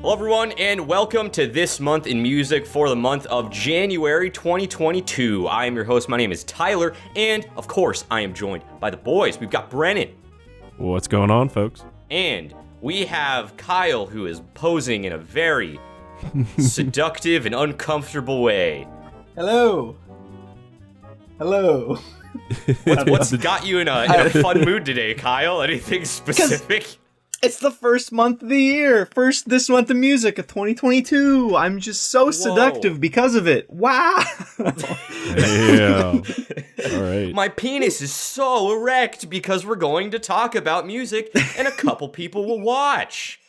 Hello everyone, and welcome to This Month in Music for the month of January 2022. I am your host, my name is Tyler, and of course, I am joined by the boys. We've got Brennan. What's going on, folks? And we have Kyle, who is posing in a very seductive and uncomfortable way. Hello. What's got you in a fun mood today, Kyle? Anything specific? It's the first month of the year. This month of music of 2022. I'm just so seductive because of it. Wow. Yeah. All right. My penis is so erect because we're going to talk about music and a couple people will watch.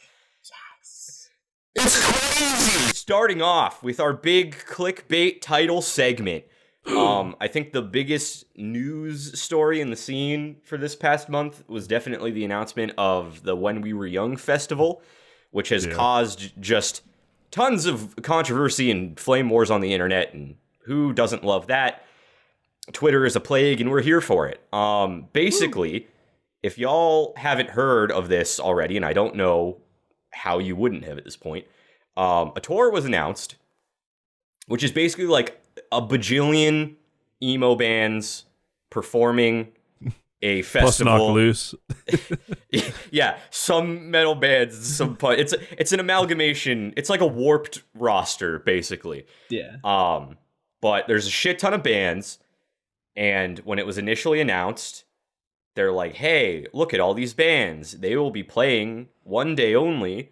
Yes. It's crazy. Starting off with our big clickbait title segment. I think the biggest news story in the scene for this past month was definitely the announcement of the When We Were Young festival, which has caused just tons of controversy and flame wars on the internet, and who doesn't love that? Twitter is a plague, and we're here for it. Basically, if y'all haven't heard of this already, and I don't know how you wouldn't have at this point, a tour was announced, which is basically like a bajillion emo bands performing a festival. Plus Knock Loose. Yeah, some metal bands, some punk. It's an amalgamation. It's like a warped roster, basically. Yeah. But there's a shit ton of bands, and when it was initially announced, they're like, "Hey, look at all these bands. They will be playing one day only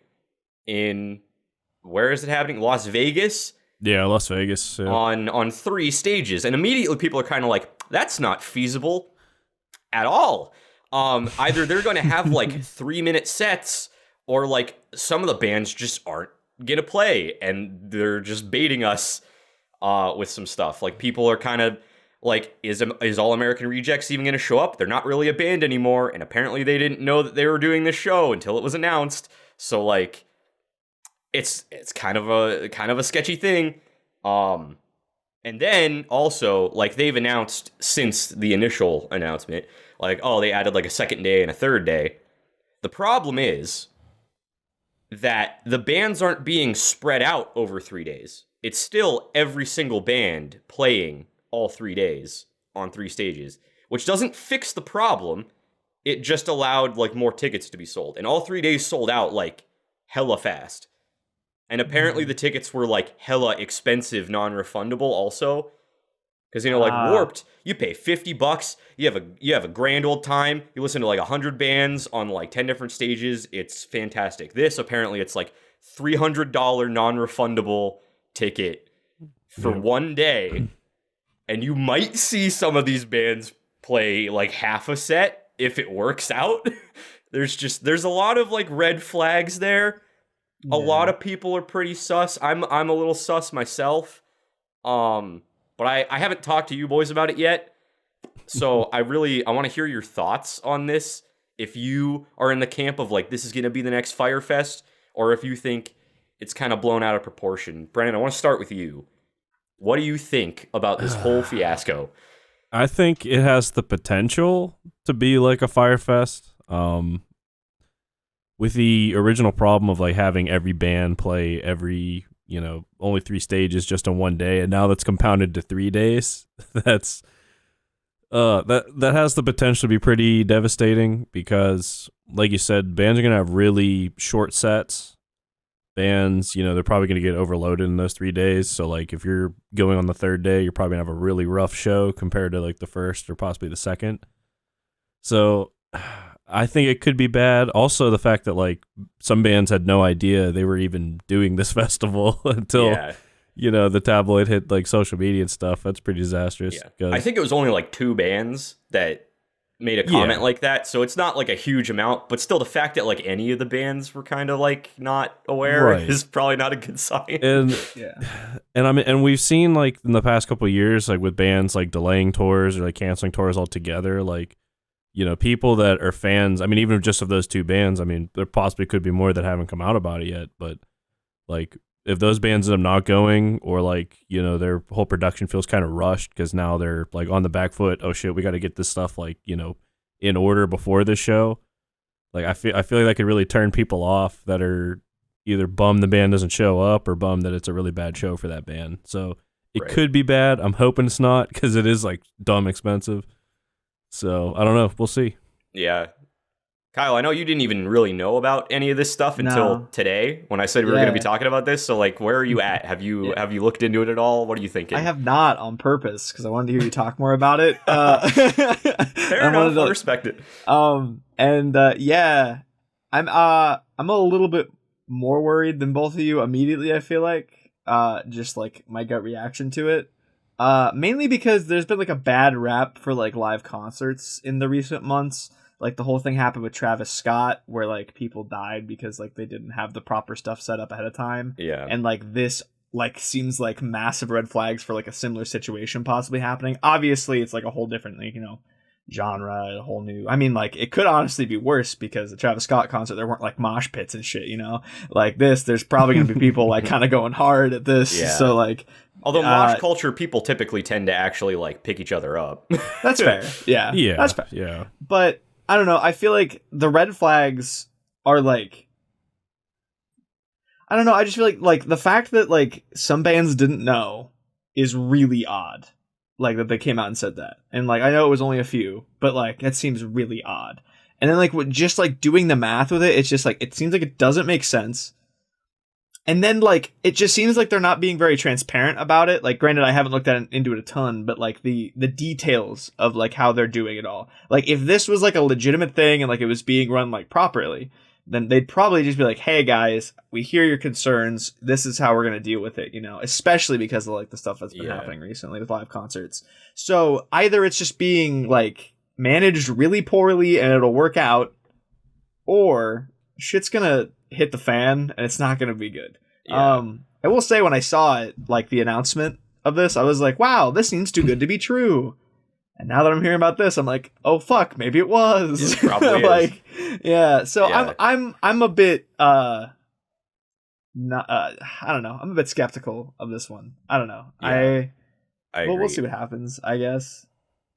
in where is it happening? Las Vegas." Yeah, Las Vegas. Yeah. On 3 stages, and immediately people are kind of like, that's not feasible at all. Either they're going to have like 3-minute sets, or like some of the bands just aren't gonna play, and they're just baiting us with some stuff. Like, people are kind of like, is All American Rejects even gonna show up? They're not really a band anymore, and apparently they didn't know that they were doing this show until it was announced. So like, it's kind of a sketchy thing. And then also, like, they've announced since the initial announcement, like, oh, they added like a second day and a third day. The problem is that the bands aren't being spread out over 3 days. It's still every single band playing all 3 days on 3 stages, which doesn't fix the problem. It just allowed like more tickets to be sold, and all 3 days sold out like hella fast. And apparently the tickets were like hella expensive, non-refundable also. Because, you know, like Warped, you pay $50, you have a grand old time, you listen to like 100 bands on like 10 different stages, it's fantastic. This, apparently, it's like $300 non-refundable ticket for 1 day, and you might see some of these bands play like half a set if it works out. There's a lot of like red flags there. A lot of people are pretty sus. I'm a little sus myself. But I haven't talked to you boys about it yet. So I want to hear your thoughts on this. If you are in the camp of like, this is going to be the next Fyre Fest, or if you think it's kind of blown out of proportion. Brandon, I want to start with you. What do you think about this whole fiasco? I think it has the potential to be like a Fyre Fest. With the original problem of like having every band play every, only 3 stages just on 1 day, and now that's compounded to 3 days. That's that has the potential to be pretty devastating, because like you said, bands are gonna have really short sets. Bands, they're probably gonna get overloaded in those 3 days. So like, if you're going on the 3rd day, you're probably gonna have a really rough show compared to like the first or possibly the second. So I think it could be bad. Also, the fact that like some bands had no idea they were even doing this festival until the tabloid hit like social media and stuff. That's pretty disastrous. Yeah. I think it was only like 2 bands that made a comment like that, so it's not like a huge amount. But still, the fact that like any of the bands were kind of like not aware is probably not a good sign. And we've seen like in the past couple of years, like with bands like delaying tours or like canceling tours altogether, like, people that are fans, I mean, even just of those 2 bands, I mean, there possibly could be more that haven't come out about it yet, but like, if those bands end up not going, or like, their whole production feels kind of rushed because now they're like on the back foot, oh shit, we got to get this stuff like, in order before this show. Like, I feel like that could really turn people off that are, either bummed the band doesn't show up or bummed that it's a really bad show for that band. So it Right. could be bad. I'm hoping it's not because it is like dumb expensive. So I don't know. We'll see. Yeah. Kyle, I know you didn't even really know about any of this stuff until No. today when I said we were going to be talking about this. So, like, where are you at? Have you looked into it at all? What are you thinking? I have not on purpose because I wanted to hear you talk more about it. Fair enough. I respect it. Yeah, I'm a little bit more worried than both of you immediately. I feel like just like my gut reaction to it. Mainly because there's been like a bad rap for like live concerts in the recent months. Like the whole thing happened with Travis Scott where like people died because like they didn't have the proper stuff set up ahead of time. Yeah. And like this like seems like massive red flags for like a similar situation possibly happening. Obviously it's like a whole different, like, you know, genre, a whole new, I mean, like it could honestly be worse because the Travis Scott concert there weren't like mosh pits and shit, you know, like this there's probably gonna be people like kind of going hard at this. Yeah. So like, although mosh culture, people typically tend to actually like pick each other up. that's fair. Yeah, that's fair. Yeah. But I don't know, I feel like the red flags are like, I don't know, I just feel like the fact that like some bands didn't know is really odd. Like that they came out and said that. And like I know it was only a few, but like that seems really odd. And then like just like doing the math with it, it's just like it seems like it doesn't make sense. And then like it just seems like they're not being very transparent about it. Like granted I haven't looked into it a ton, but like the details of like how they're doing it all. Like if this was like a legitimate thing and like it was being run like properly, then they'd probably just be like, "Hey guys, we hear your concerns. This is how we're going to deal with it," you know, especially because of like the stuff that's been happening recently with live concerts. So either it's just being like managed really poorly and it'll work out, or shit's going to hit the fan and it's not going to be good. Yeah. I will say when I saw it, like the announcement of this, I was like, "Wow, this seems too good to be true." And now that I'm hearing about this, I'm like, "Oh fuck, maybe it was." It probably like, is. yeah. So Yeah. I'm a bit not I don't know. I'm a bit skeptical of this one. I don't know. Yeah, I agree. We'll see what happens, I guess.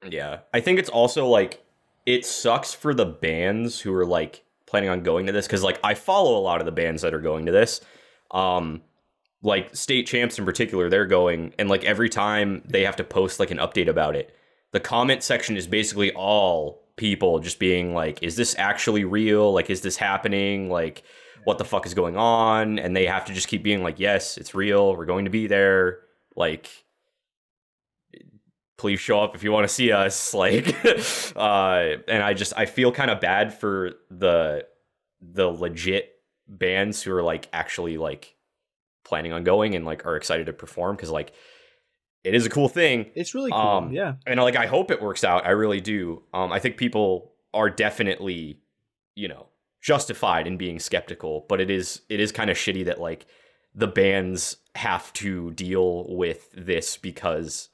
Yeah. I think it's also like it sucks for the bands who are like planning on going to this because like I follow a lot of the bands that are going to this. Like State Champs in particular, they're going, and like every time they have to post like an update about it, the comment section is basically all people just being like, "Is this actually real? Like, is this happening? Like, what the fuck is going on?" And they have to just keep being like, "Yes, it's real. We're going to be there. Like, please show up if you want to see us." Like, and I feel kind of bad for the legit bands who are like actually like planning on going and like are excited to perform because like it is a cool thing. It's really cool. Yeah. And like I hope it works out. I really do. I think people are definitely, you know, justified in being skeptical, but it is kind of shitty that like the bands have to deal with this because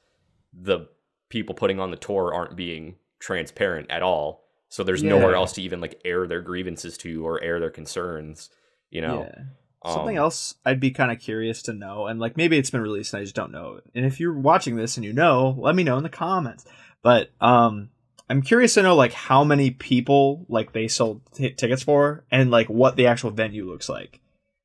the people putting on the tour aren't being transparent at all. So there's nowhere else to even like air their grievances to or air their concerns, you know. Yeah. Something else I'd be kind of curious to know, and like maybe it's been released and I just don't know. And if you're watching this and you know, let me know in the comments. But I'm curious to know like how many people like they sold tickets for and like what the actual venue looks like.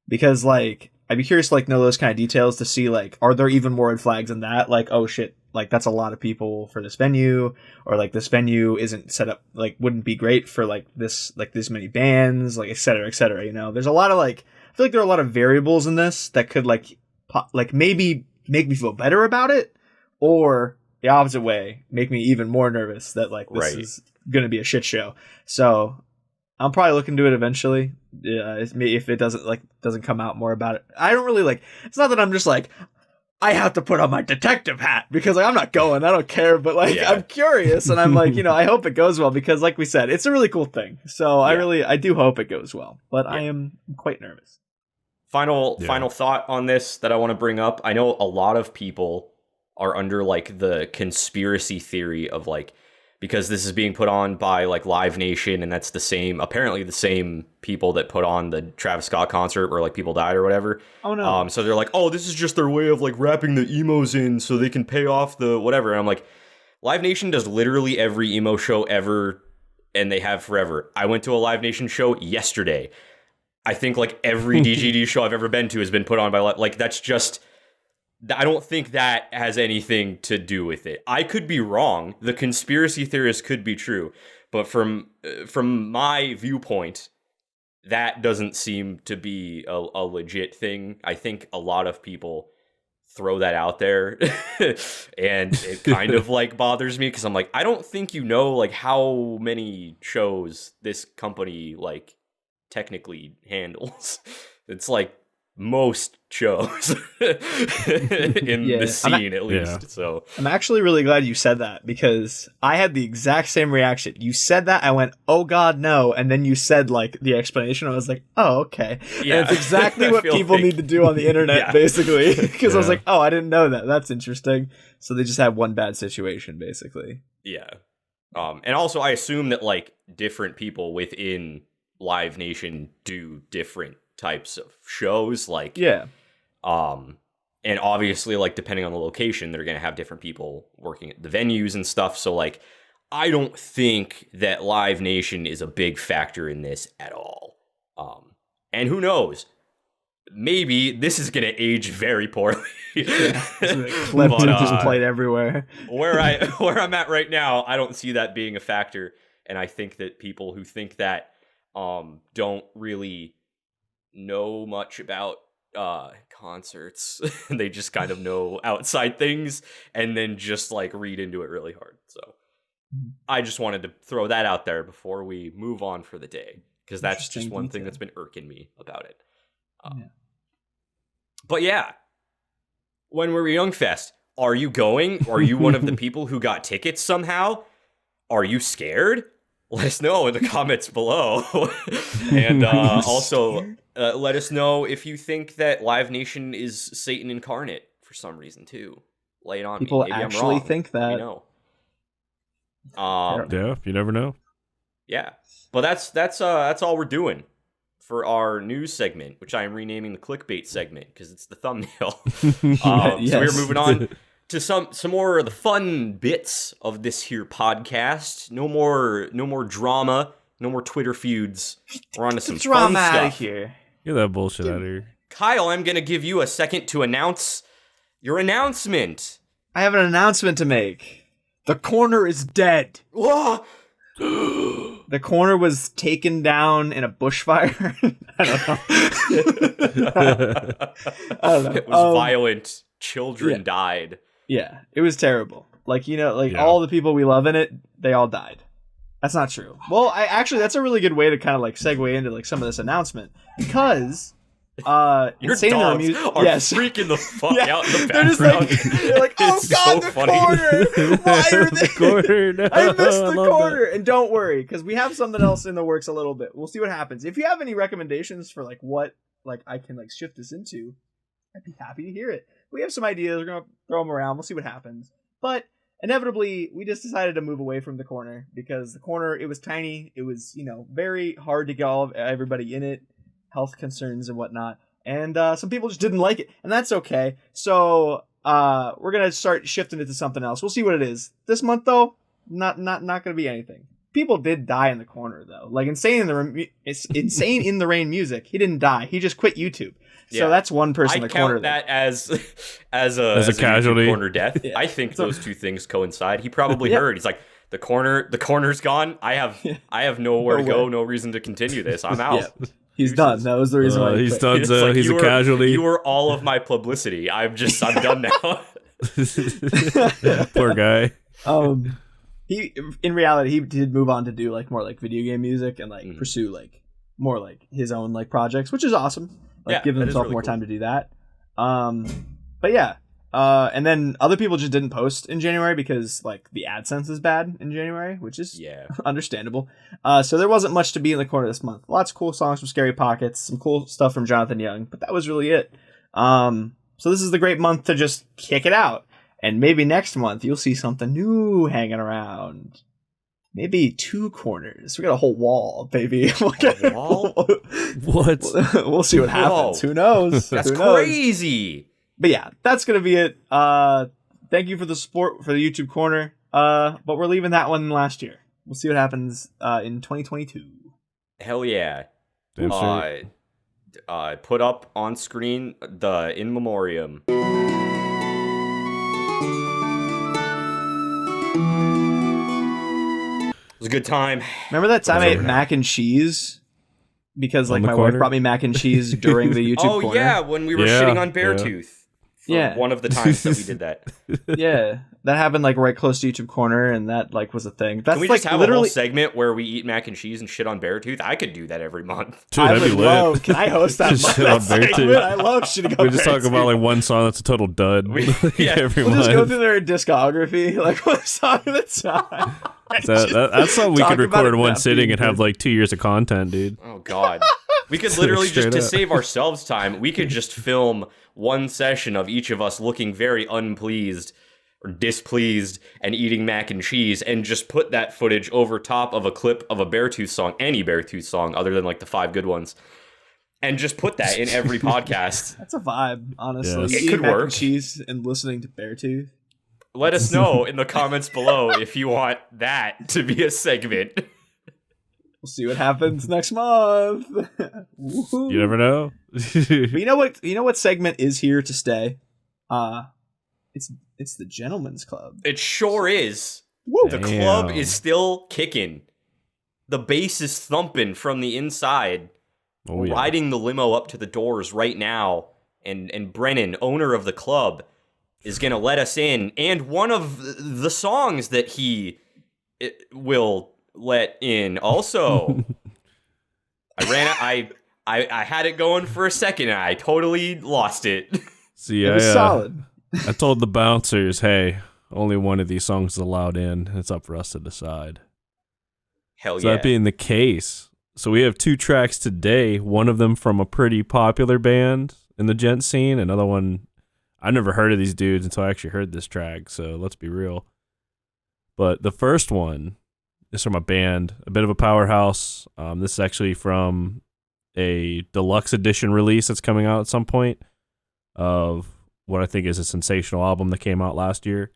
Because like I'd be curious to like know those kind of details to see like are there even more red flags than that? Like, oh shit, like that's a lot of people for this venue, or like this venue isn't set up like wouldn't be great for like this many bands, like et cetera, you know. There's a lot of like I feel like there are a lot of variables in this that could like maybe make me feel better about it, or the opposite way, make me even more nervous that like this is gonna be a shit show. So I'll probably look into it eventually. Yeah, if it doesn't come out more about it. I don't really like. It's not that I'm just like I have to put on my detective hat because like I'm not going. I don't care, but like I'm curious and I'm like, you know, I hope it goes well because like we said, it's a really cool thing. So I do hope it goes well, but I am quite nervous. Final thought on this that I want to bring up. I know a lot of people are under like the conspiracy theory of like, because this is being put on by like Live Nation and that's apparently the same people that put on the Travis Scott concert where like people died or whatever. Oh no. So they're like, "Oh, this is just their way of like wrapping the emos in so they can pay off the whatever." And I'm like, Live Nation does literally every emo show ever and they have forever. I went to a Live Nation show yesterday. I think like every DGD show I've ever been to has been put on by like that's just. I don't think that has anything to do with it. I could be wrong. The conspiracy theorists could be true, but from my viewpoint, that doesn't seem to be a legit thing. I think a lot of people throw that out there, and it kind of like bothers me because I'm like, I don't think you know like how many shows this company like technically handles. It's like most shows in the scene, at least. Yeah. So I'm actually really glad you said that because I had the exact same reaction. You said that, I went, "Oh God, no!" And then you said like the explanation. I was like, "Oh, okay." Yeah, and it's exactly what people need to do on the internet, basically. Because I was like, "Oh, I didn't know that. That's interesting." So they just had one bad situation, basically. Yeah. And also, I assume that like different people within Live Nation do different types of shows, like and obviously like depending on the location they're gonna have different people working at the venues and stuff, so like I don't think that Live Nation is a big factor in this at all. And who knows, maybe this is gonna age very poorly. Clip just played everywhere. where I'm at right now, I don't see that being a factor, and I think that people who think that don't really know much about concerts. They just kind of know outside things and then just like read into it really hard. So I just wanted to throw that out there before we move on for the day, because that's just one thing that's been irking me about it. But yeah, when we're Young Fest, are you going? Are you one of the people who got tickets somehow? Are you scared? Let us know in the comments below. And also let us know if you think that Live Nation is Satan incarnate for some reason too. Lay it on people me. Maybe actually I'm wrong. think that. Yeah, you never know. Yeah, but that's all we're doing for our news segment, which I am renaming the clickbait segment because it's the thumbnail. Yes. So we're moving on to some more of the fun bits of this here podcast. No more drama, no more Twitter feuds. We're on to some drama fun stuff. out of here. Get that bullshit out of here. Kyle, I'm gonna give you a second to announce your announcement. I have an announcement to make. The corner is dead. Whoa! The corner was taken down in a bushfire. I don't know. It was violent. Children died. Yeah, it was terrible. Like, all the people we love in it, they all died. That's not true. Well, that's a really good way to kind of like segue into like some of this announcement, because your Insane dogs are freaking the fuck out in the background. They're like, oh God, the corner! Why are they? Corner, no. I missed the corner. And don't worry, because we have something else in the works a little bit. We'll see what happens. If you have any recommendations for like what like I can like shift this into, I'd be happy to hear it. We have some ideas. We're gonna throw them around. We'll see what happens. But inevitably, we just decided to move away from the corner because the corner, it was tiny. It was very hard to get everybody in it. Health concerns and whatnot, and some people just didn't like it, and that's okay. So we're gonna start shifting it to something else. We'll see what it is this month, though. Not gonna be anything. People did die in the corner, though. Like Insane in the Rain music. He didn't die. He just quit YouTube. So that's one person in the corner. I count that as a casualty corner death. Yeah. I think those two things coincide. He probably heard. He's like, the corner's gone. I have nowhere to go. No reason to continue this. I'm out. Yeah. He's done. That was the reason why he's done. So like, he's a casualty. You were all of my publicity. I'm done now. Poor guy. He in reality he did move on to do like more like video game music and like pursue like more like his own like projects, which is awesome. Like giving himself really more time to do that. But yeah. And then other people just didn't post in January because like the AdSense is bad in January, which is understandable. So there wasn't much to be in the corner this month. Lots of cool songs from Scary Pockets, some cool stuff from Jonathan Young, but that was really it. So this is the great month to just kick it out. And maybe next month you'll see something new hanging around. Maybe 2 corners. We got a whole wall, baby. A wall? What? We'll see what happens. Who knows? That's crazy. But yeah, that's going to be it. Thank you for the support for the YouTube corner. But we're leaving that one last year. We'll see what happens in 2022. Hell yeah. put up on screen the In Memoriam. It was a good time. Remember that time I ate mac and cheese? Because like On the my corner? wife brought me mac and cheese during the YouTube Oh corner. yeah, when we were Yeah, shitting on yeah. Beartooth. Yeah. One of the times that we did that. Yeah, that happened like right close to YouTube corner, and that like was a thing. That's Can we like just have a literally. whole segment where we eat mac and cheese and shit on Beartooth? I could do that every month. Dude, I that'd be would lit. love. Can I host that? Just shit on segment? Beartooth. I love shitting on We just talk Beartooth. about like one song that's a total dud Yeah. every We'll month. just go through their discography, like one song at a time. That's something we talk could about record it in one not sitting being and have good. like 2 years of content, dude. Oh god. We could literally just, Straight to up. save ourselves time, we could just film one session of each of us looking very unpleased or displeased and eating mac and cheese, and just put that footage over top of a clip of a Beartooth song, any Beartooth song other than like the 5 good ones, and just put that in every podcast. That's a vibe, honestly. Yes. It Eating could mac work. and cheese and listening to Beartooth. Let us know in the comments below if you want that to be a segment. We'll see what happens next month. Woohoo. You never know. But you know what? You know what segment is here to stay? It's the Gentleman's Club. It sure is. Woo! The club Damn. is still kicking. The bass is thumping from the inside. Oh, We're yeah. riding the limo up to the doors right now, and Brennan, owner of the club, is gonna let us in. And one of the songs that he will let in also. I had it going for a second, and I totally lost it. See, It was solid. I told the bouncers, hey, only one of these songs is allowed in. It's up for us to decide. Hell So yeah! that being the case, so we have 2 tracks today. One of them from a pretty popular band in the gent scene. Another one, I never heard of these dudes until I actually heard this track. So let's be real. But the first one is from a band, a bit of a powerhouse. This is actually from a deluxe edition release that's coming out at some point of what I think is a sensational album that came out last year.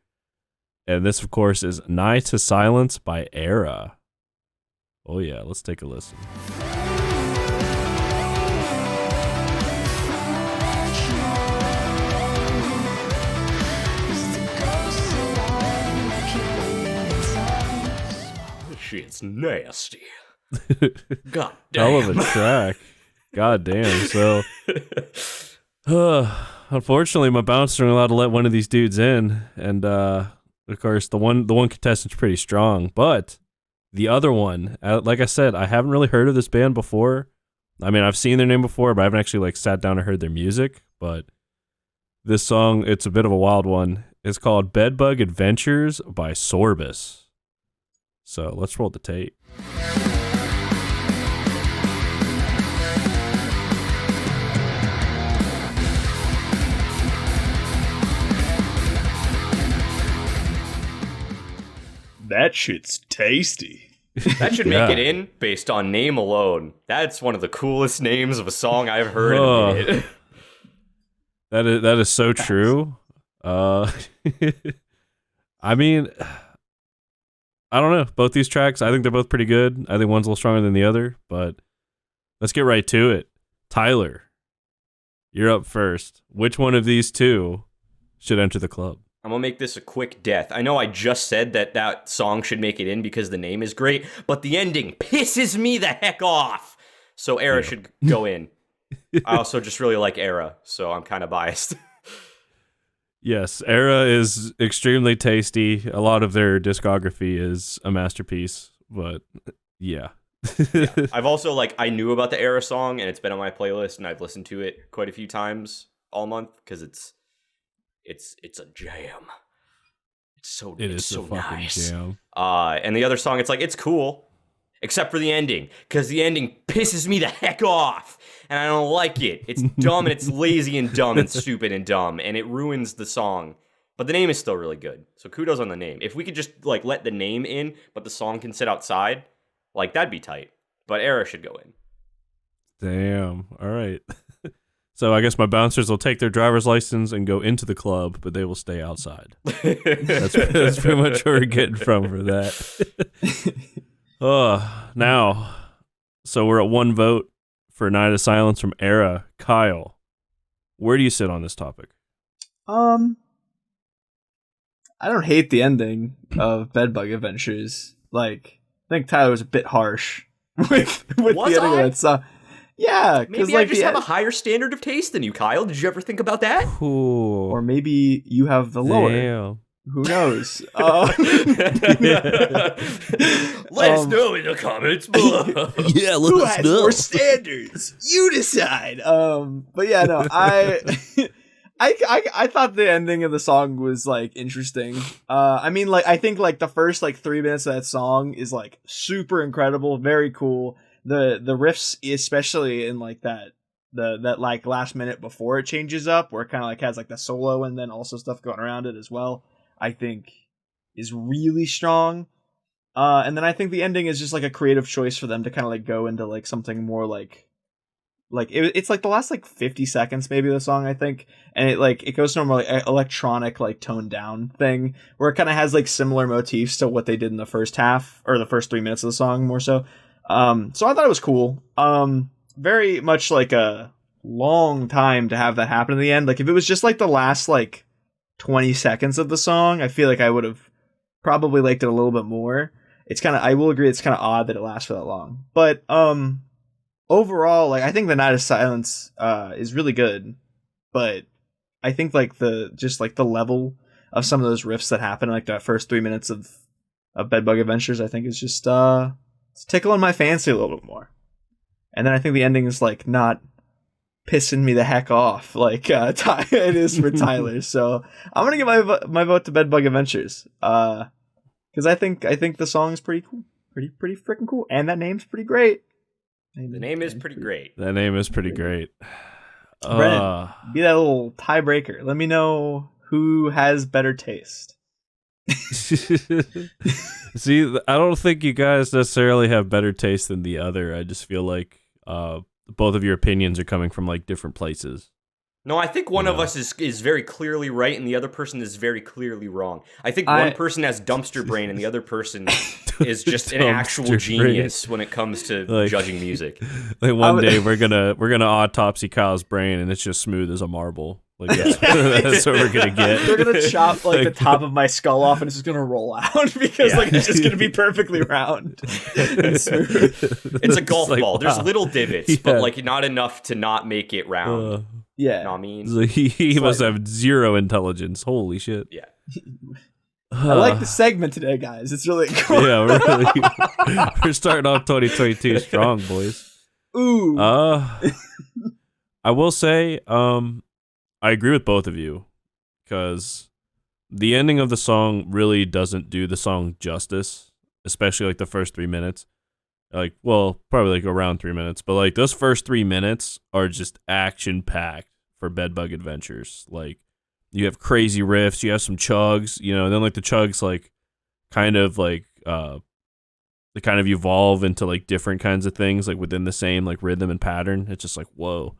And this, of course, is Nigh to Silence by Era. Oh, yeah, let's take a listen. Shit's nasty. God Hell damn. of a track. God damn. So, unfortunately, my bouncer ain't allowed to let one of these dudes in. And, of course, the one contestant's pretty strong. But the other one, like I said, I haven't really heard of this band before. I mean, I've seen their name before, but I haven't actually, like, sat down and heard their music. But this song, it's a bit of a wild one. It's called Bedbug Adventures by Sorbus. So let's roll the tape. That shit's tasty. That should make Yeah. it in based on name alone. That's one of the coolest names of a song I've heard in Oh. a minute. That is so true. I mean, I don't know. Both these tracks, I think they're both pretty good. I think one's a little stronger than the other, but let's get right to it. Tyler, you're up first. Which one of these 2 should enter the club? I'm gonna make this a quick death. I know I just said that song should make it in because the name is great, but the ending pisses me the heck off. So Era should go in. I also just really like Era, so I'm kind of biased. Yes, Era is extremely tasty. A lot of their discography is a masterpiece, but yeah. I've also I knew about the Era song, and it's been on my playlist, and I've listened to it quite a few times all month because it's a jam. It it's is so a fucking nice. jam. And the other song, it's cool, except for the ending, because the ending pisses me the heck off, and I don't like it. It's dumb, and it's lazy and dumb and stupid and dumb, and it ruins the song. But the name is still really good, so kudos on the name. If we could just let the name in, but the song can sit outside, that'd be tight. But Era should go in. Damn. All right. So I guess my bouncers will take their driver's license and go into the club, but they will stay outside. That's pretty much what we're getting from for that. Now, so we're at 1 vote for Night of Silence from Era. Kyle, where do you sit on this topic? I don't hate the ending of Bedbug Adventures. Like, I think Tyler was a bit harsh with the ending of that song. Yeah, maybe like, I just have a higher standard of taste than you, Kyle. Did you ever think about that? Ooh. Or maybe you have the lower. Damn. Who knows? Let us know in the comments below. Yeah, Who has more standards? You decide. But yeah, no, I thought the ending of the song was like interesting. I mean, like, I think like the first like 3 minutes of that song is like super incredible, very cool. The riffs, especially in like that like last minute before it changes up, where it kind of like has like the solo and then also stuff going around it as well, I think is really strong. And then I think the ending is just like a creative choice for them to kind of like go into like something more like it's like the last like 50 seconds maybe of the song, I think, and it goes to a more like electronic like toned down thing where it kind of has like similar motifs to what they did in the first half or the first 3 minutes of the song more so. So I thought it was cool. Very much like a long time to have that happen in the end. Like if it was just like the last like 20 seconds of the song, I feel like I would have probably liked it a little bit more. It's kind of, I will agree, it's kind of odd that it lasts for that long. But overall, like I think the Night of Silence is really good. But I think like the level of some of those riffs that happen in like that first 3 minutes of Bedbug Adventures, I think is just it's tickling my fancy a little bit more. And then I think the ending is like not pissing me the heck off like it is for Tyler. So I'm gonna give my vote to Bedbug Adventures because I think the song is pretty cool, pretty freaking cool, and that name's pretty great. The name is pretty great. That name is pretty great. Brennan, be that little tiebreaker. Let me know who has better taste. See, I don't think you guys necessarily have better taste than the other. I just feel like both of your opinions are coming from like different places. No, I think one of us is very clearly right and the other person is very clearly wrong. I think one person has dumpster brain and the other person is just an actual genius when it comes to like, judging music. Like one day we're gonna autopsy Kyle's brain and it's just smooth as a marble. Like that's what we're gonna get. They're gonna chop like the top of my skull off and it's just gonna roll out because like it's just gonna be perfectly round and smooth. It's a golf like, ball. wow. There's little divots, but like not enough to not make it round. Yeah, you know what I mean? So he must have zero intelligence. Holy shit. Yeah. I like the segment today, guys. It's really cool. Yeah, we're starting off 2022 strong, boys. Ooh. I will say, I agree with both of you because the ending of the song really doesn't do the song justice, especially like the first 3 minutes. Like, well, probably like around 3 minutes, but like those first 3 minutes are just action packed for Bedbug Adventures. Like, you have crazy riffs, you have some chugs, you know, and then like the chugs like kind of like they kind of evolve into like different kinds of things like within the same like rhythm and pattern. It's just like whoa.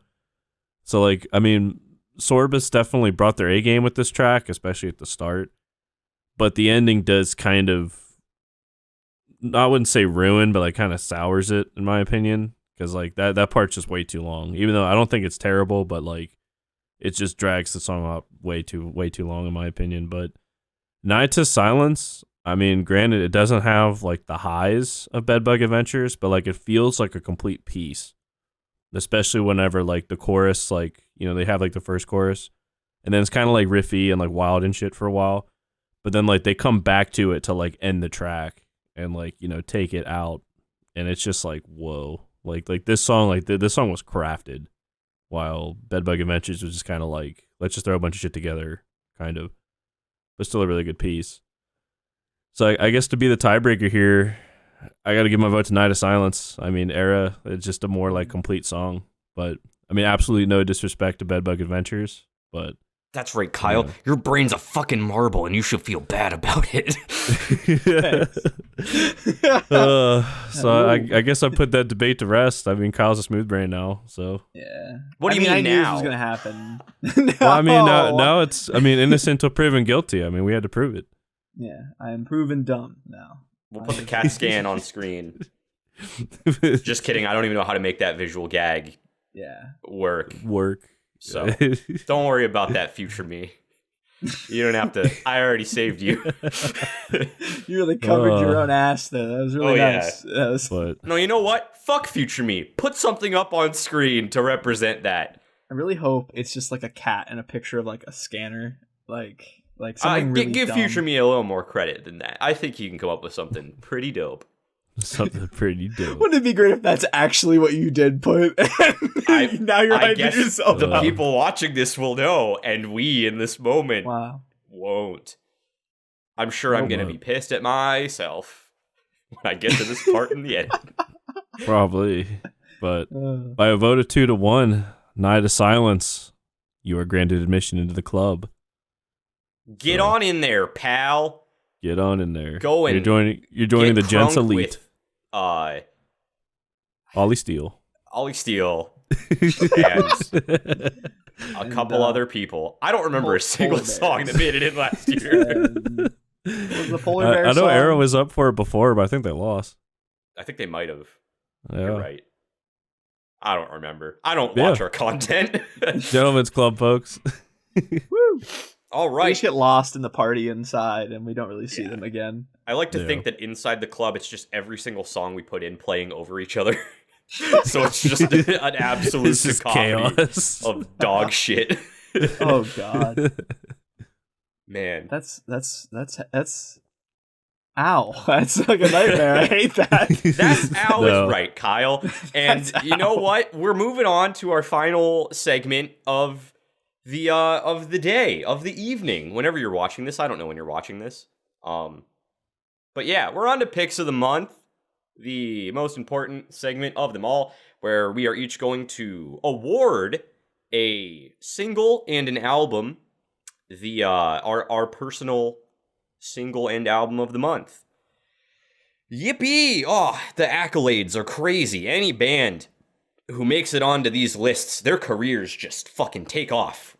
So like I mean, Sorbus definitely brought their A game with this track, especially at the start. But the ending does kind of, I wouldn't say ruin, but like kind of sours it in my opinion, because like that part's just way too long. Even though I don't think it's terrible, but like it just drags the song out way too long in my opinion. But Night to Silence, I mean, granted it doesn't have like the highs of Bedbug Adventures, but like it feels like a complete piece. Especially whenever like the chorus, like, you know, they have like the first chorus and then it's kind of like riffy and like wild and shit for a while, but then like they come back to it to like end the track and like, you know, take it out, and it's just like whoa, like this song, like this song was crafted, while Bedbug Adventures was just kind of like, let's just throw a bunch of shit together, kind of, but still a really good piece. So I guess to be the tiebreaker here, I got to give my vote to Night of Silence. I mean, Era, it's just a more like complete song, but I mean, absolutely no disrespect to Bedbug Adventures, but that's right, Kyle. Yeah. Your brain's a fucking marble, and you should feel bad about it. So I guess I put that debate to rest. I mean, Kyle's a smooth brain now, so yeah. What do you mean I now? knew this was gonna happen. No. Well, I mean, now it's. I mean, innocent till proven guilty. I mean, we had to prove it. Yeah, I am proven dumb now. We'll put the CAT scan on screen. Just kidding. I don't even know how to make that visual gag work. So don't worry about that, future me. You don't have to. I already saved you. You really covered your own ass, though. That was really nice. Yeah. No, you know what? Fuck future me. Put something up on screen to represent that. I really hope it's just like a cat and a picture of like a scanner, like something really give dumb. future me a little more credit than that. I think you can come up with something pretty dope. Something pretty dope. Wouldn't it be great if that's actually what you did put? Now you're hyping yourself the up. people watching this will know, and we in this moment won't. I'm sure I'm going to be pissed at myself when I get to this part in the end. Probably. But by a vote of 2-1, Night of Silence, you are granted admission into the club. Get on in there, pal. Get on in there. Go in. You're joining the Gents Elite. Ollie Steele. And a couple other people. I don't remember a single song that made it in last year. Was the Polar Bear I know song? Arrow was up for it before, but I think they lost. I think they might have. Yeah. You're right. I don't remember. I don't watch our content. Gentlemen's Club, folks. Woo! All right. We just get lost in the party inside, and we don't really see them again. I like to think that inside the club, it's just every single song we put in playing over each other. So it's just an absolute chaos of dog shit. Oh God, man, that's ow. That's like a nightmare. I hate that. That's ow is right, Kyle. And you know what? We're moving on to our final segment of the day, of the evening, whenever you're watching this. I don't know when you're watching this. But yeah, we're on to Picks of the Month, the most important segment of them all, where we are each going to award a single and an album, our personal single and album of the month. Yippee! Oh, the accolades are crazy. Any band who makes it onto these lists, their careers just fucking take off.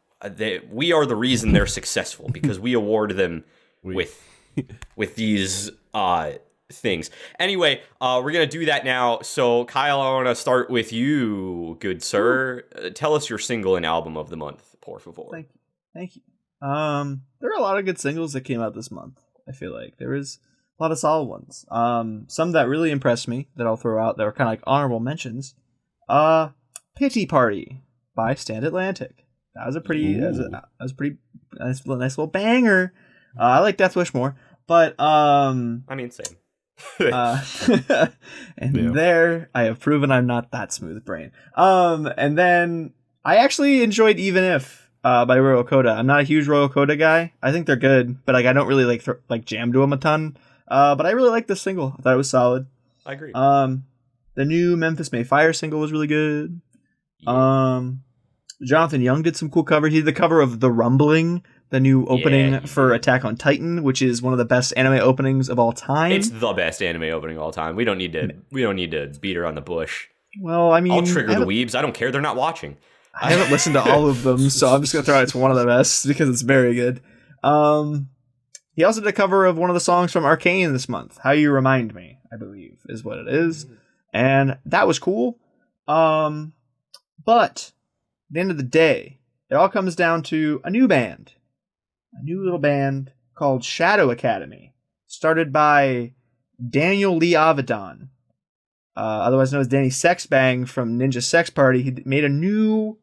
We are the reason they're successful, because we award them with these things. Anyway, we're gonna do that now. So Kyle, I want to start with you, good sir. Tell us your single and album of the month, por favor. Thank you. There are a lot of good singles that came out this month. I feel like there was a lot of solid ones. Some that really impressed me that I'll throw out that were kind of like honorable mentions. Pity Party by Stand Atlantic. That was a pretty nice little banger. I like Death Wish more, but I mean, same. There I have proven I'm not that smooth brain. And then I actually enjoyed Even If by Royal Coda. I'm not a huge Royal Coda guy. I think they're good, but like I don't really like jam to them a ton. But I really liked this single. I thought it was solid. I agree. The new Memphis May Fire single was really good. Yeah. Jonathan Young did some cool covers. He did the cover of The Rumbling, the new opening for Attack on Titan, which is one of the best anime openings of all time. It's the best anime opening of all time. We don't need to beat her on the bush. Well, I mean, I'll trigger the weebs. I don't care. They're not watching. I haven't listened to all of them, so I'm just gonna throw out it's one of the best because it's very good. He also did a cover of one of the songs from Arcane this month. How You Remind Me, I believe, is what it is, and that was cool. But at the end of the day, it all comes down to a new little band called Shadow Academy, started by Daniel Lee Avedon, otherwise known as Danny Sexbang from Ninja Sex Party. He made a new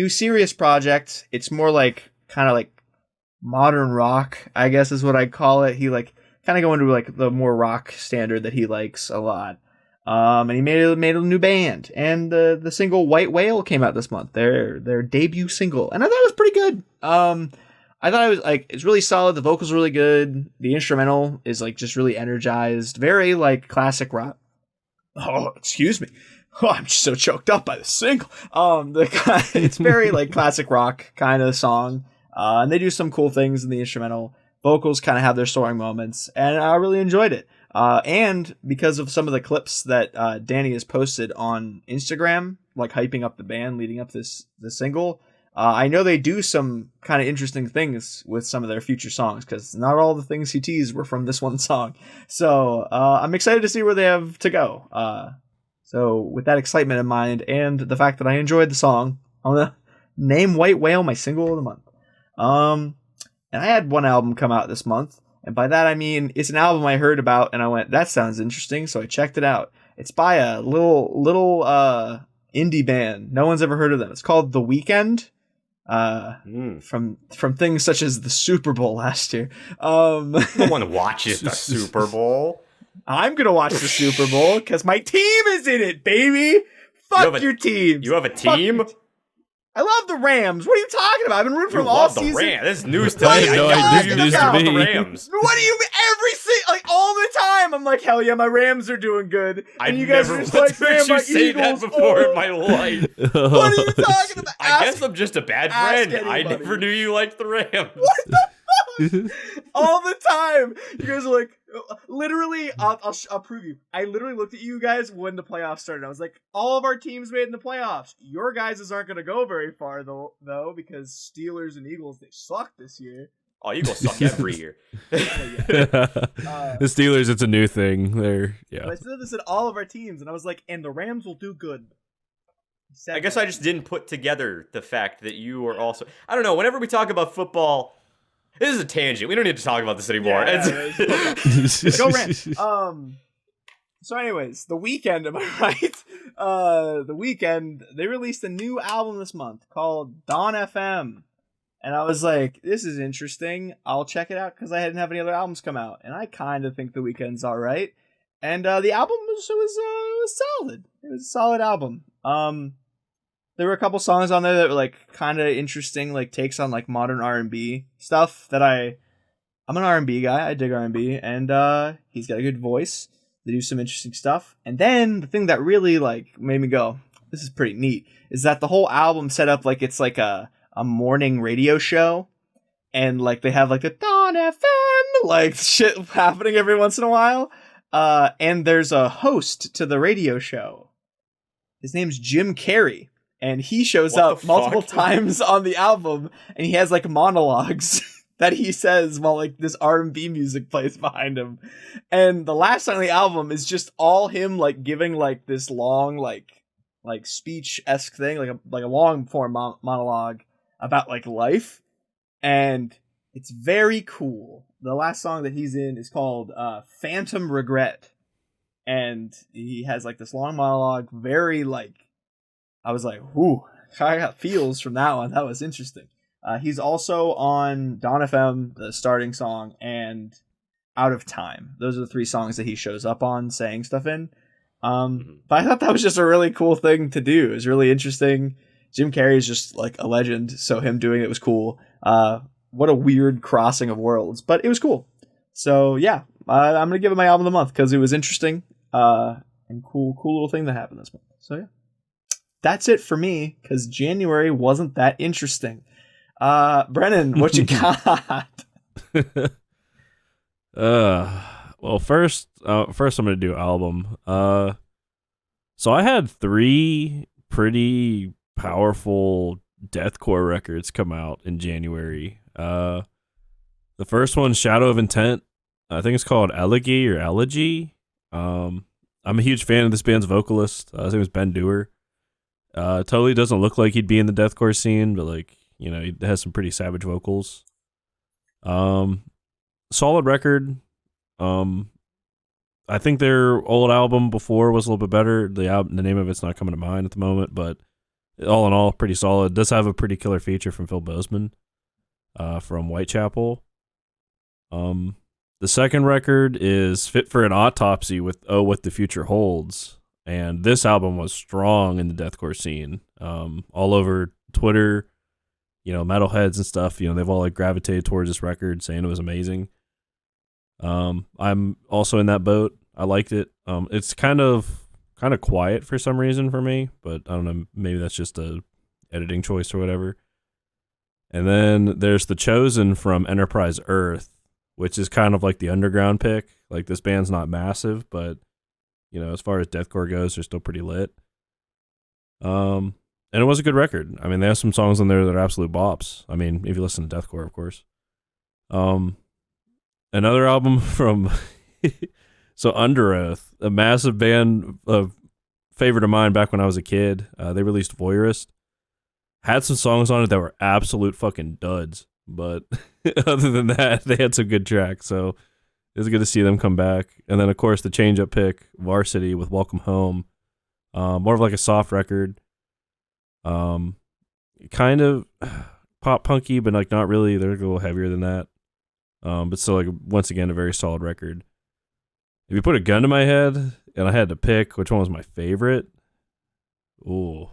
serious project. It's more like kind of like modern rock, I guess is what I'd call it. He like kind of go into like the more rock standard that he likes a lot. And he made a new band, and the single White Whale came out this month. Their debut single, and I thought it was pretty good. I thought it was like it's really solid. The vocals are really good. The instrumental is like just really energized, very like classic rock. Oh, excuse me. Oh, I'm just so choked up by the single. It's very like classic rock kind of song, and they do some cool things in the instrumental. Vocals kind of have their soaring moments, and I really enjoyed it. And because of some of the clips that Danny has posted on Instagram, like hyping up the band leading up this single, I know they do some kind of interesting things with some of their future songs, because not all the things he teased were from this one song. So I'm excited to see where they have to go. So with that excitement in mind, and the fact that I enjoyed the song, I'm going to name White Whale my single of the month. And I had one album come out this month, and by that I mean it's an album I heard about, and I went, that sounds interesting, so I checked it out. It's by a little indie band. No one's ever heard of them. It's called The Weeknd. From things such as the Super Bowl last year. No one watches the Super Bowl. I'm gonna watch the Super Bowl because my team is in it, baby. Fuck your team. You have a team? I love the Rams. What are you talking about? I've been rooting for them all season. The Rams. This is news to I me. had no idea this about to the me. Rams. What do you mean? All the time. I'm like, hell yeah, my Rams are doing good. And you guys are just like, man, my say Eagles, that before in my life. What are you talking about? I guess I'm just a bad friend. I never knew you liked the Rams. All the time. You guys are like, literally, I'll prove you. I literally looked at you guys when the playoffs started. I was like, all of our teams made in the playoffs. Your guys' aren't going to go very far, though, because Steelers and Eagles, they suck this year. Oh, Eagles suck every year. The Steelers, it's a new thing. But I still said all of our teams, and I was like, and the Rams will do good. I guess I just didn't put together the fact that you were also... I don't know, whenever we talk about football... This is a tangent. We don't need to talk about this anymore. Go Rams. So anyways, The Weeknd, am I right? The Weeknd, they released a new album this month called Dawn FM. And I was like, this is interesting. I'll check it out because I didn't have any other albums come out. And I kind of think The Weeknd's all right. And the album was solid. It was a solid album. There were a couple songs on there that were like kind of interesting, like takes on like modern R&B stuff that I'm an R&B guy. I dig R&B, and he's got a good voice. They do some interesting stuff. And then the thing that really like made me go, this is pretty neat, is that the whole album set up like it's like a morning radio show, and like they have like the Dawn FM like shit happening every once in a while. And there's a host to the radio show. His name's Jim Carrey. And he shows up multiple times on the album, and he has like monologues that he says while like this R&B music plays behind him. And the last song on the album is just all him like giving like this long like speech-esque thing, like a long form monologue about like life, and it's very cool. The last song that he's in is called Phantom Regret, and he has like this long monologue, very like, I was like, whoo, I got feels from that one. That was interesting. He's also on Dawn FM, the starting song, and Out of Time. Those are the three songs that he shows up on saying stuff in. But I thought that was just a really cool thing to do. It was really interesting. Jim Carrey is just like a legend, so him doing it was cool. What a weird crossing of worlds, but it was cool. So yeah, I'm going to give it my album of the month because it was interesting and cool little thing that happened this month. So yeah. That's it for me, because January wasn't that interesting. Brennan, what you got? Well, first I'm gonna do album. So I had 3 pretty powerful deathcore records come out in January. The first one, Shadow of Intent. I think it's called Elegy or Elegy. I'm a huge fan of this band's vocalist. His name is Ben Dewar. Totally doesn't look like he'd be in the deathcore scene, but like, you know, he has some pretty savage vocals. Solid record. I think their old album before was a little bit better. The name of it's not coming to mind at the moment, but all in all, pretty solid. Does have a pretty killer feature from Phil Bozeman, from Whitechapel. The second record is Fit for an Autopsy with Oh What the Future Holds. And this album was strong in the deathcore scene. All over Twitter, you know, metalheads and stuff, you know, they've all like gravitated towards this record, saying it was amazing. I'm also in that boat. I liked it. It's kind of quiet for some reason for me, but I don't know, maybe that's just a editing choice or whatever. And then there's The Chosen from Enterprise Earth, which is kind of like the underground pick. Like, this band's not massive, but you know, as far as deathcore goes, they're still pretty lit. And And it was a good record. I mean, they have some songs on there that are absolute bops. I mean, if you listen to deathcore, of course. Another album from so Under Oath, a massive band of favorite of mine back when I was a kid. They released Voyeurist. Had some songs on it that were absolute fucking duds, but other than that, they had some good tracks. So it was good to see them come back. And then, of course, the change-up pick, Varsity with Welcome Home. More of like a soft record. Kind of pop punky, but like not really. They're a little heavier than that. But still, like, once again, a very solid record. If you put a gun to my head and I had to pick which one was my favorite, ooh,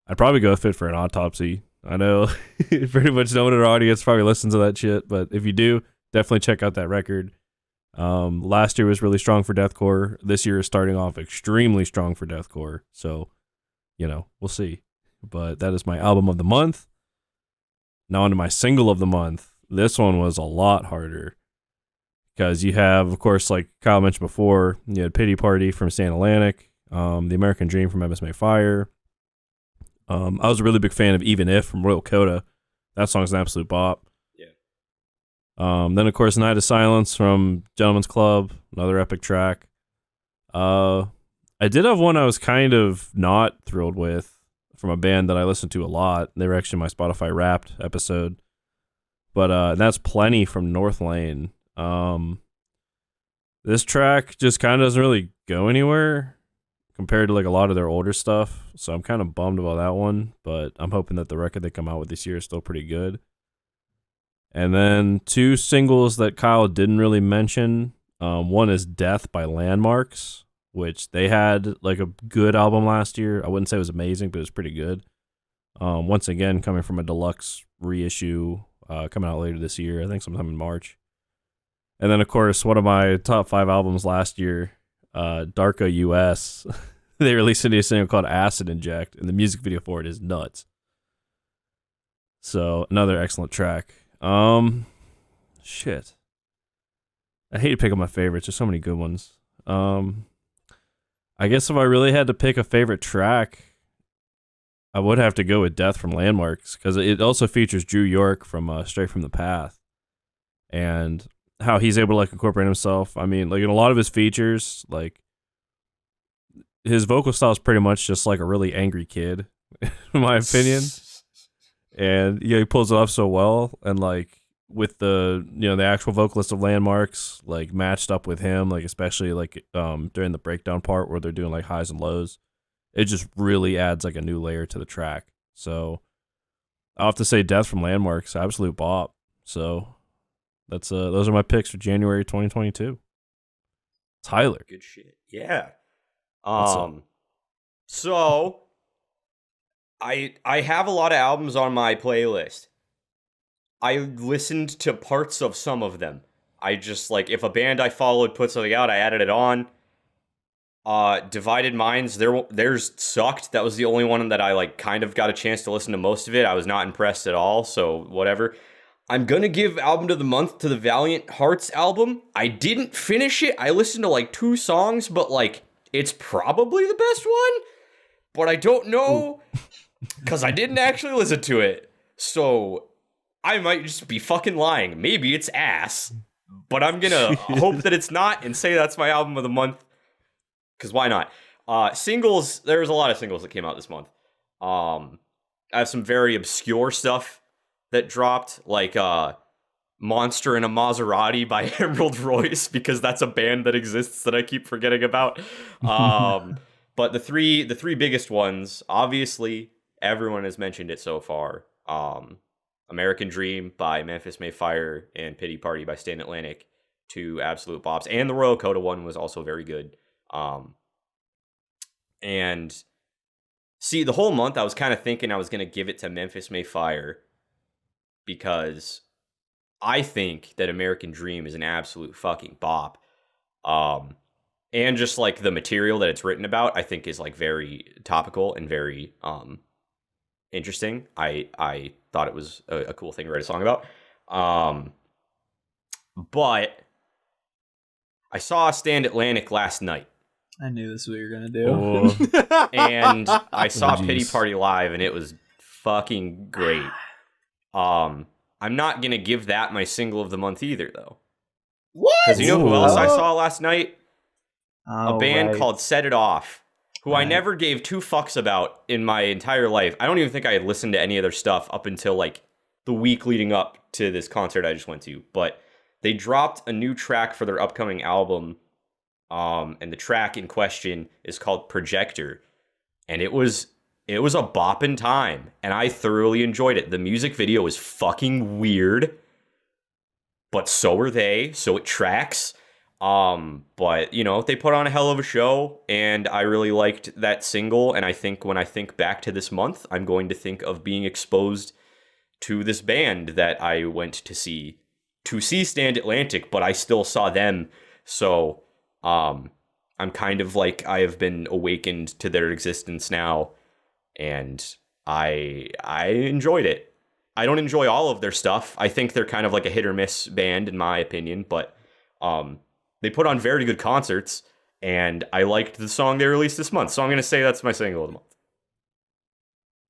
I'd probably go Fit for an Autopsy. I know pretty much no one in our audience probably listens to that shit, but if you do, definitely check out that record. Last year was really strong for deathcore. This year is starting off extremely strong for deathcore. So, you know, we'll see. But that is my album of the month. Now onto my single of the month. This one was a lot harder because you have, of course, like Kyle mentioned before, you had Pity Party from Stand Atlantic, The American Dream from Memphis May Fire. I was a really big fan of Even If from Royal Coda. That song's an absolute bop. Yeah. Then, of course, Night of Silence from Gentleman's Club, another epic track. I did have one I was kind of not thrilled with from a band that I listened to a lot. They were actually my Spotify Wrapped episode. But that's Plenty from North Lane. This track just kind of doesn't really go anywhere compared to like a lot of their older stuff. So I'm kind of bummed about that one, but I'm hoping that the record they come out with this year is still pretty good. And then two singles that Kyle didn't really mention. One is Death by Landmarks, which they had like a good album last year. I wouldn't say it was amazing, but it was pretty good. Once again, coming from a deluxe reissue, coming out later this year, I think sometime in March. And then, of course, one of my top 5 albums last year, Darko US, they released a new single called Acid Inject, and the music video for it is nuts. So, another excellent track. Shit. I hate to pick up my favorites. There's so many good ones. I guess if I really had to pick a favorite track, I would have to go with Death from Landmarks, because it also features Drew York from Straight from the Path, and how he's able to like incorporate himself. I mean, like in a lot of his features, like his vocal style is pretty much just like a really angry kid, in my opinion. And yeah, he pulls it off so well, and like with the the actual vocalist of Landmarks like matched up with him, like especially like during the breakdown part where they're doing like highs and lows, it just really adds like a new layer to the track. So I'll have to say Death from Landmarks, absolute bop. So that's those are my picks for January 2022. Tyler. Good shit. Yeah. So I have a lot of albums on my playlist. I listened to parts of some of them. I just like if a band I followed put something out, I added it on. Divided Minds, theirs sucked. That was the only one that I like kind of got a chance to listen to most of it. I was not impressed at all, so whatever. I'm gonna give album of the month to the Valiant Hearts album. I didn't finish it. I listened to like 2 songs, but like it's probably the best one. But I don't know because I didn't actually listen to it. So I might just be fucking lying. Maybe it's ass, but I'm gonna hope that it's not and say that's my album of the month. Because why not? Singles, there's a lot of singles that came out this month. I have some very obscure stuff that dropped, like Monster in a Maserati by Emerald Royce, because that's a band that exists that I keep forgetting about. But the three biggest ones, obviously, everyone has mentioned it so far. American Dream by Memphis May Fire and Pity Party by Stand Atlantic, 2 absolute bops. And the Royal Coda one was also very good. And see, the whole month I was kind of thinking I was going to give it to Memphis May Fire because I think that American Dream is an absolute fucking bop. And just like the material that it's written about, I think is like very topical and very interesting. I thought it was a cool thing to write a song about. But I saw Stand Atlantic last night. I knew this is what you were gonna do. Oh. And I saw Oh, Pity geez. Party live, and it was fucking great. I'm not gonna give that my single of the month either, though. What? Because you know who Ooh. else I saw last night? Oh, A band right. called Set It Off, who I Right. never gave two fucks about in my entire life. I don't even think I had listened to any of their stuff up until like the week leading up to this concert I just went to. But they dropped a new track for their upcoming album, and the track in question is called Projector, and it was a boppin' time, and I thoroughly enjoyed it. The music video was fucking weird, but so are they, so it tracks. But you know, they put on a hell of a show, and I really liked that single. And I think when I think back to this month, I'm going to think of being exposed to this band that I went to see Stand Atlantic, but I still saw them. So, I'm kind of like, I have been awakened to their existence now, and I enjoyed it. I don't enjoy all of their stuff. I think they're kind of like a hit or miss band in my opinion, but they put on very good concerts, and I liked the song they released this month. So I'm going to say that's my single of the month.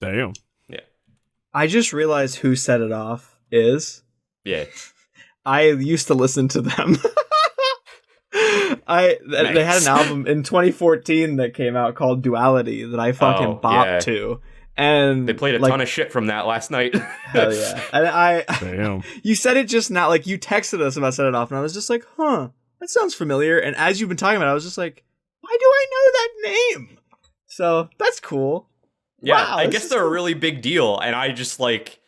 Damn. Yeah. I just realized who Set It Off is. Yeah. I used to listen to them. They had an album in 2014 that came out called Duality that I fucking bopped to. And they played a ton of shit from that last night. Hell yeah. And Damn. you said it just now, like you texted us about Set It Off, and I was just like, huh, that sounds familiar. And as you've been talking about it, I was just like, why do I know that name? So that's cool. Yeah, Wow, I this guess is they're cool. a really big deal, and I just like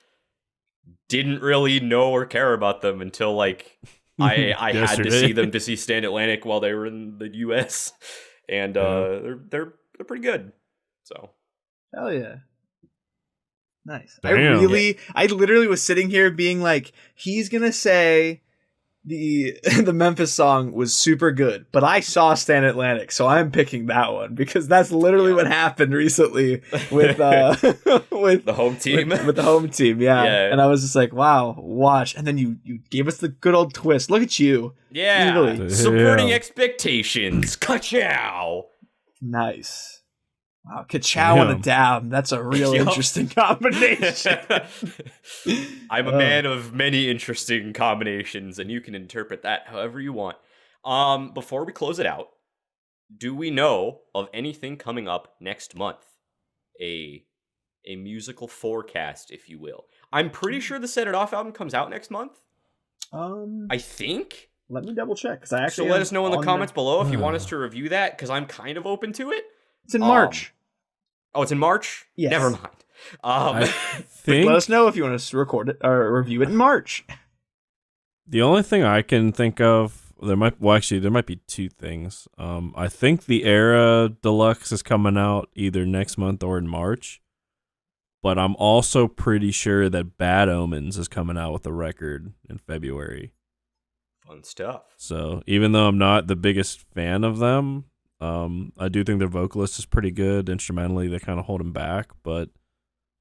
didn't really know or care about them until like I had to Yesterday. see them to see Stand Atlantic while they were in the U.S. and they're pretty good. So Hell yeah. Nice. Damn. I literally was sitting here being like, he's gonna say the Memphis song was super good, but I saw Stand Atlantic, so I'm picking that one because that's literally what happened recently with with the home team. with the home team, yeah. And I was just like, wow, watch. And then you gave us the good old twist. Look at you. Yeah, Really? subverting Yeah. expectations. Ka-chow. Nice. Wow, Ka-chow and a Damn. dab. That's a real Yup. interesting combination. I'm a man of many interesting combinations, and you can interpret that however you want. Before we close it out, do we know of anything coming up next month? A musical forecast, if you will. I'm pretty sure the Set It Off album comes out next month. I think. Let me double check because I actually So let us know in the on comments below if you want us to review that, because I'm kind of open to it. It's in March. Oh, it's in March? Yes. Never mind. I think Let us know if you want us to record it or review it in March. the only thing I can think of, there might be two things. I think the Era Deluxe is coming out either next month or in March, but I'm also pretty sure that Bad Omens is coming out with a record in February. Fun stuff. So even though I'm not the biggest fan of them, I do think their vocalist is pretty good. Instrumentally, they kind of hold him back, but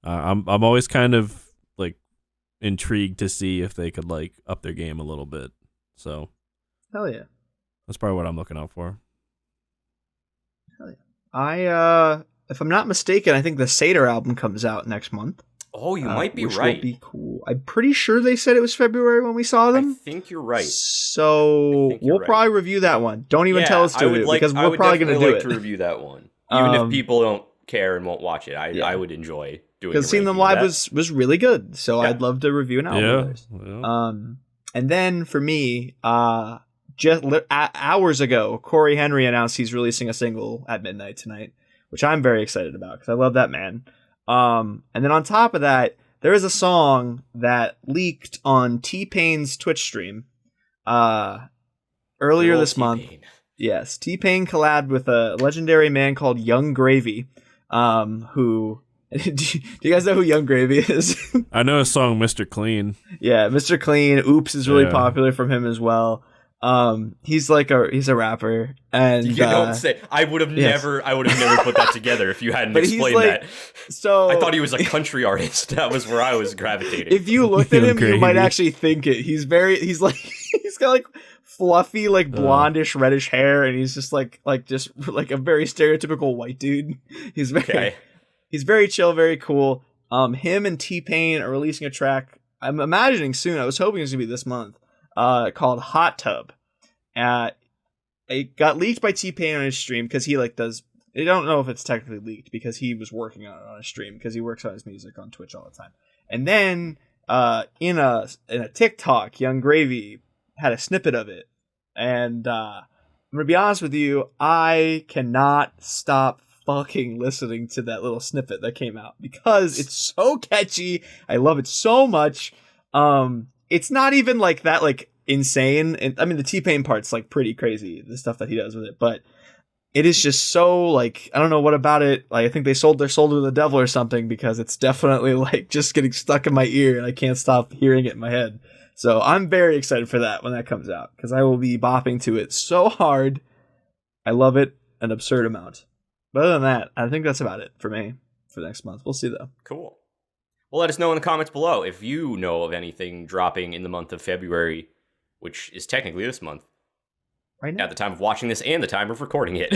I'm always kind of like intrigued to see if they could like up their game a little bit. So Hell yeah. that's probably what I'm looking out for. If I'm not mistaken, I think the Seder album comes out next month. Oh, you might be which right. Will be cool. I'm pretty sure they said it was February when we saw I them. think you're right. So think you're we'll right. probably review that one. Don't even Yeah, tell us to I would do it like, because I we're would probably going to definitely do like it. to review that one. Even if Um, people don't care and won't watch it, Yeah. I would enjoy doing. Because seeing them live was really good. So Yeah. I'd love to review an album of Yeah. theirs. Yeah. And then for me, hours ago, Corey Henry announced he's releasing a single at midnight tonight, which I'm very excited about because I love that man. And then on top of that, there is a song that leaked on T-Pain's Twitch stream earlier this month. Yes, T-Pain collabed with a legendary man called Young Gravy, who... do you guys know who Young Gravy is? I know a song, Mr. Clean. Yeah, Mr. Clean. Oops is really Yeah. popular from him as well. He's a rapper, and You don't say. I would have yes. never put that together if you hadn't But he's explained like- that. so I thought he was a country artist. That was where I was gravitating. if you looked at Young him, you might Gravy. actually think it. He's He's got like fluffy, like blondish, reddish hair, and he's just like a very stereotypical white dude. He's very chill, very cool. Him and T-Pain are releasing a track. I'm imagining soon. I was hoping it was gonna be this month. Called Hot Tub. It got leaked by T-Pain on his stream because he like does. I don't know if it's technically leaked because he was working on it on a stream because he works on his music on Twitch all the time. And then in a TikTok, Young Gravy had a snippet of it. And I'm gonna be honest with you, I cannot stop fucking listening to that little snippet that came out because it's so catchy. I love it so much. It's not even like that like insane. And I mean the T-Pain part's like pretty crazy, the stuff that he does with it, but it is just so like I don't know what about it. Like I think they sold their soul to the devil or something because it's definitely like just getting stuck in my ear and I can't stop hearing it in my head. So I'm very excited for that when that comes out because I will be bopping to it so hard. I love it an absurd amount. But other than that, I think that's about it for me for next month. We'll see though. Cool. Well, let us know in the comments below if you know of anything dropping in the month of February, which is technically this month. Right now. At the time of watching this and the time of recording it.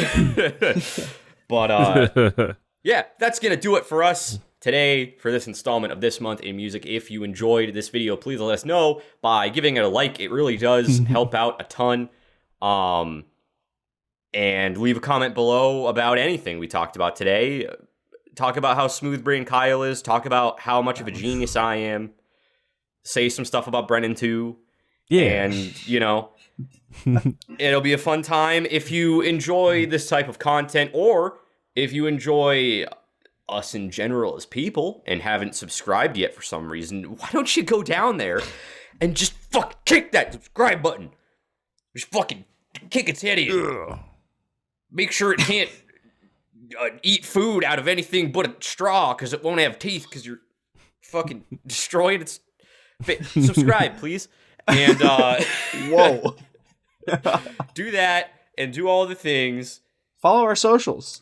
But yeah, that's going to do it for us today for this installment of This Month in Music. If you enjoyed this video, please let us know by giving it a like. It really does help out a ton. And leave a comment below about anything we talked about today. Talk about how smooth brain Kyle is. Talk about how much of a genius I am. Say some stuff about Brennan too. Yeah. And, you know, it'll be a fun time. If you enjoy this type of content or if you enjoy us in general as people and haven't subscribed yet for some reason, why don't you go down there and just fucking kick that subscribe button? Just fucking kick its head in. Make sure it can't eat food out of anything but a straw because it won't have teeth because you're fucking destroying its... Subscribe, please. And, whoa. do that and do all the things. Follow our socials.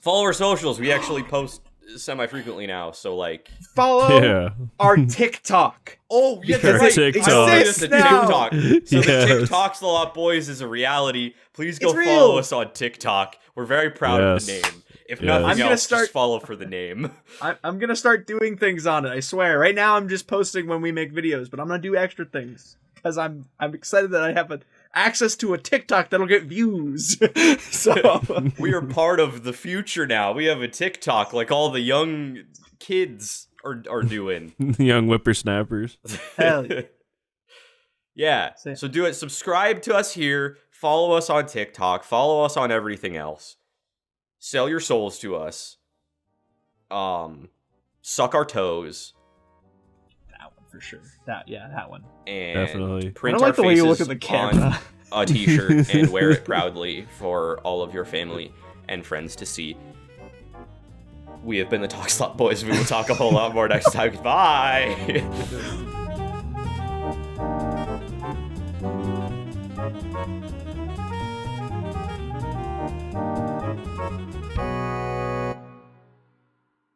We actually post semi-frequently now, so like... Follow our TikTok. Oh, yeah, Because that's right. TikTok. I the TikTok. So Yes. the TikToks a lot, boys, is a reality. Please go It's real. follow us on TikTok. We're very proud of the Yes. name. If Yes. nothing I'm gonna else, start- just follow for the name. I'm going to start doing things on it, I swear. Right now I'm just posting when we make videos, but I'm going to do extra things. Because I'm excited that I have access to a TikTok that'll get views. So We are part of the future now. We have a TikTok like all the young kids are doing. Young whippersnappers. hell yeah. Yeah. So do it. Subscribe to us here. Follow us on TikTok. Follow us on everything else. Sell your souls to us. Suck our toes. That one for sure. That one. And Definitely. print I don't like our the way you look faces at the camera. on a t-shirt and wear it proudly for all of your family and friends to see. We have been the Talk Slot Boys. We will talk a whole lot more next time. Bye.